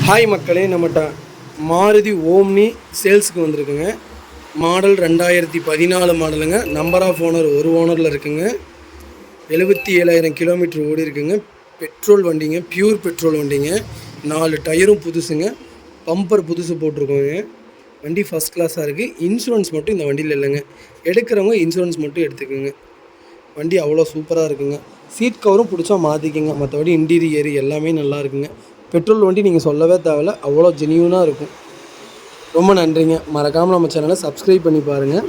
Hi மக்களே, நம்மகிட்ட Maruti omni சேல்ஸுக்கு வந்திருக்குங்க. மாடல் 2014 மாடலுங்க. நம்பர் ஆஃப் ஓனர் ஒரு ஓனரில் இருக்குங்க. 77,000 கிலோமீட்டர் ஓடி இருக்குங்க. பெட்ரோல் வண்டிங்க, பியூர் பெட்ரோல் வண்டிங்க. 4 டயரும் புதுசுங்க. பம்பர் புதுசு போட்டிருக்கோங்க. வண்டி ஃபஸ்ட் கிளாஸாக இருக்குது. இன்சூரன்ஸ் மட்டும் இந்த வண்டியில் இல்லைங்க. எடுக்கிறவங்க இன்சூரன்ஸ் மட்டும் எடுத்துக்கோங்க. வண்டி அவ்வளோ சூப்பராக இருக்குங்க. சீட் கவரும் பிடிச்சா மாற்றிக்கோங்க. மற்றபடி இன்டீரியர் எல்லாமே நல்லா இருக்குங்க. பெட்ரோல் வண்டி நீங்கள் சொல்லவே தேவையில்ல, அவ்வளோ ஜெனியூனாக இருக்கும். ரொம்ப நன்றிங்க. மறக்காமல் நம்ம சேனலை சப்ஸ்கிரைப் பண்ணி பாருங்கள்.